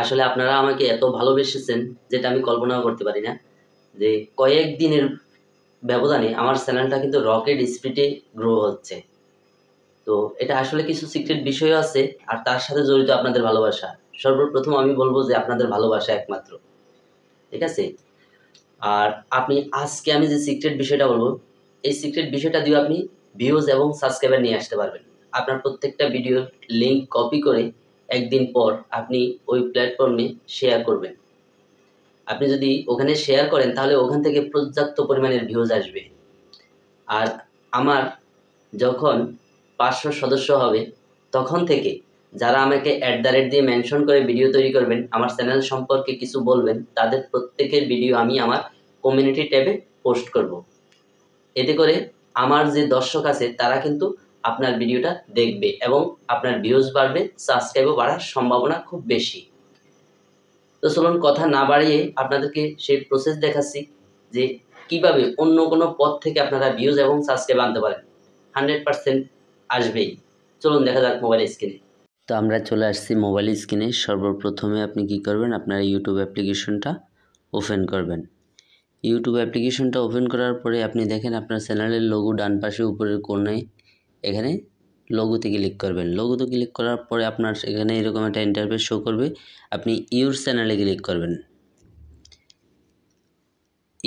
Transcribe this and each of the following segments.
আসলে আপনারা আমাকে এত ভালোবেসেছেন যেটা আমি কল্পনাও করতে পারি না, যে কয়েকদিনের ব্যবধানে আমার চ্যানেলটা কিন্তু রকেট স্পিডে গ্রো হচ্ছে। তো এটা আসলে কিছু সিক্রেট বিষয় আছে, আর তার সাথে জড়িত আপনাদের ভালোবাসা। সর্বপ্রথম আমি বলবো যে আপনাদের ভালোবাসা একমাত্র, ঠিক আছে। আর আপনি আজকে আমি যে সিক্রেট বিষয়টা বলবো, এই সিক্রেট বিষয়টা দিয়ে আপনি ভিউজ এবং সাবস্ক্রাইবার নিয়ে আসতে পারবেন। আপনার প্রত্যেকটা ভিডিওর লিঙ্ক কপি করে একদিন পর আপনি ওই প্ল্যাটফর্মে শেয়ার করবেন। আপনি যদি ওখানে শেয়ার করেন তাহলে ওখান থেকে পর্যাপ্ত পরিমাণের ভিউজ আসবে। আর আমার যখন 500 সদস্য হবে তখন থেকে যারা আমাকে @ দিয়ে মেনশন করে ভিডিও তৈরি করবেন, আমার চ্যানেল সম্পর্কে কিছু বলবেন, তাদের প্রত্যেকের ভিডিও আমি আমার কমিউনিটি ট্যাবে পোস্ট করব। এতে করে আমার যে দর্শক আছে তারা কিন্তু আপনার ভিডিওটা দেখবে এবং আপনার ভিউজ বাড়বে, সাবস্ক্রাইবও বাড়ার সম্ভাবনা খুব বেশি। তো চলুন কথা না বাড়িয়ে আপনাদেরকে সেই প্রসেস দেখাচ্ছি যে কিভাবে অন্য কোনো পথ থেকে আপনারা ভিউজ এবং সাবস্ক্রাইব আনতে পারেন। 100% আসবেই। চলুন দেখা যাক মোবাইল স্ক্রিনে। তো আমরা চলে আসছি মোবাইল স্ক্রিনে। সর্বপ্রথমে আপনি কি করবেন, আপনার ইউটিউব অ্যাপ্লিকেশনটা ওপেন করবেন। ইউটিউব অ্যাপ্লিকেশনটা ওপেন করার পরে আপনি দেখেন আপনার চ্যানেলের লোগো ডান পাশে উপরের কোণায় এখানে লোগোতে ক্লিক করবেন। লোগোতে ক্লিক করার পরে আপনার এখানে এরকম একটা ইন্টারফেস শো করবে। আপনি ইউর চ্যানেলে ক্লিক করবেন।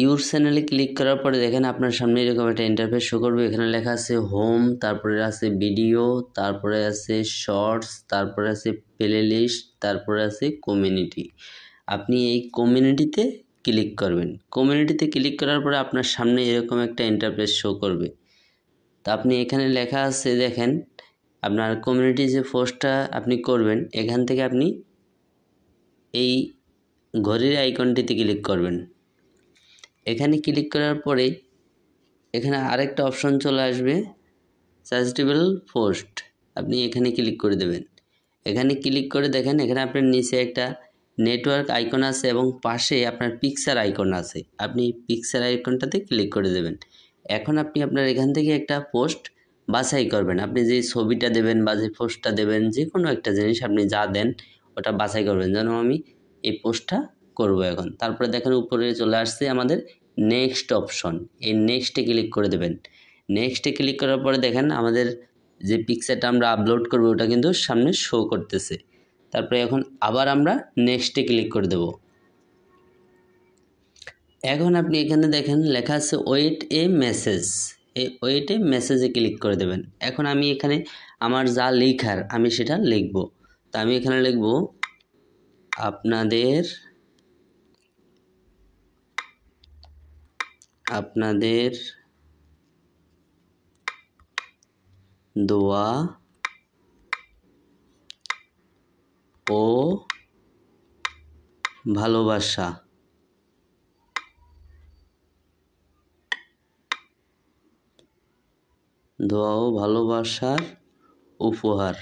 ইউর চ্যানেলে ক্লিক করার পরে দেখেন আপনার সামনে এরকম একটা ইন্টারফেস শো করবে। এখানে লেখা আছে হোম, তারপরে আছে ভিডিও, তারপরে আছে শর্টস, তারপরে আছে প্লেলিস্ট, তারপরে আছে কমিউনিটি। আপনি এই কমিউনিটিতে ক্লিক করবেন। কমিউনিটিতে ক্লিক করার পরে আপনার সামনে এরকম একটা ইন্টারফেস শো করবে। তো আপনি এখানে লেখা আছে দেখেন, আপনার কমিউনিটি যে পোস্টটা আপনি করবেন এখান থেকে আপনি এই ঘড়ির আইকনটিতে ক্লিক করবেন। এখানে ক্লিক করার পরে এখানে আরেকটা অপশন চলে আসবে, সাজেস্টেবল পোস্ট। আপনি এখানে ক্লিক করে দেবেন। এখানে ক্লিক করে দেখেন এখানে আপনার নিচে একটা নেটওয়ার্ক আইকন আছে এবং পাশে আপনার পিকচার আইকন আছে। আপনি পিকচার আইকনটাতে ক্লিক করে দেবেন। এখন আপনি আপনার এখান থেকে একটা পোস্ট বাছাই করবেন। আপনি যে ছবিটা দেবেন বা যে পোস্টটা দেবেন, যে কোনো একটা জিনিস আপনি যা দেন ওটা বাছাই করবেন, যেন আমি এই পোস্টটা করব এখন। তারপরে দেখেন উপরে চলে আসছে আমাদের নেক্সট অপশন। এই নেক্সটে ক্লিক করে দেবেন। নেক্সটে ক্লিক করার পরে দেখেন আমাদের যে পিকচারটা আমরা আপলোড করব ওটা কিন্তু সামনে শো করতেছে। তারপরে এখন আবার আমরা নেক্সটে ক্লিক করে দেব। এখন আপনি এখানে দেখেন লেখা আছে ওয়েট এ মেসেজ। এই ওয়েট এ মেসেজে ক্লিক করে দেবেন। এখন আমি এখানে আমার যা লেখার আমি সেটা লিখব। তো আমি এখানে লিখব আপনাদের দোয়া ও ভালোবাসা দোয়া ও ভালোবাসার উপহার।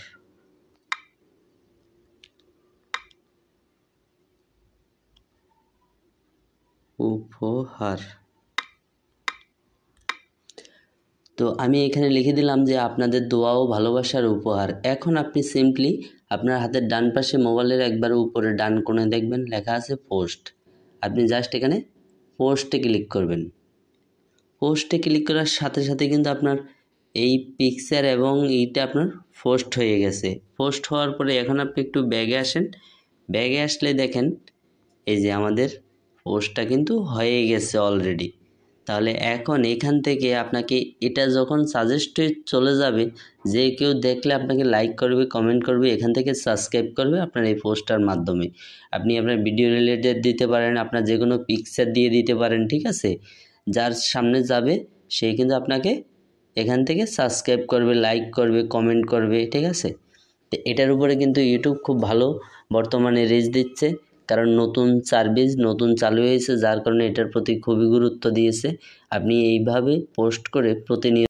তো আমি এখানে লিখে দিলাম যে আপনাদের দোয়া ও ভালোবাসার উপহার। এখন আপনি সিম্পলি আপনার হাতের ডান পাশে মোবাইলের একবার উপরে ডান কোণে দেখবেন লেখা আছে পোস্ট। আপনি জাস্ট এখানে পোস্টে ক্লিক করবেন। পোস্টে ক্লিক করার সাথে সাথে কিন্তু আপনার এই পিকচার এবং এইটা আপনার পোস্ট হয়ে গেছে। পোস্ট হওয়ার পরে এখন আপনি একটু ব্যাগে আসেন। ব্যাগে আসলে দেখেন এই যে আমাদের পোস্টটা কিন্তু হয়ে গেছে অলরেডি। তাহলে এখন এখান থেকে আপনাকে এটা যখন সাজেস্টে চলে যাবে, যে কেউ দেখলে আপনাকে লাইক করবে, কমেন্ট করবে, এখান থেকে সাবস্ক্রাইব করবে আপনার এই পোস্টটার মাধ্যমে। আপনি আপনার ভিডিও রিলেটেড দিতে পারেন, আপনার যে কোনো পিকচার দিয়ে দিতে পারেন, ঠিক আছে। যার সামনে যাবে সে কিন্তু আপনাকে এখান থেকে সাবস্ক্রাইব করবে, লাইক করবে, কমেন্ট করবে, ঠিক আছে। তো এটার উপরে কিন্তু ইউটিউব খুব ভালো বর্তমানে রিচ দিচ্ছে, কারণ নতুন সার্ভিস নতুন চালু হয়েছে, যার কারণে এটার প্রতি খুবই গুরুত্ব দিয়েছে। আপনি এইভাবে পোস্ট করে প্রতিনিয়ত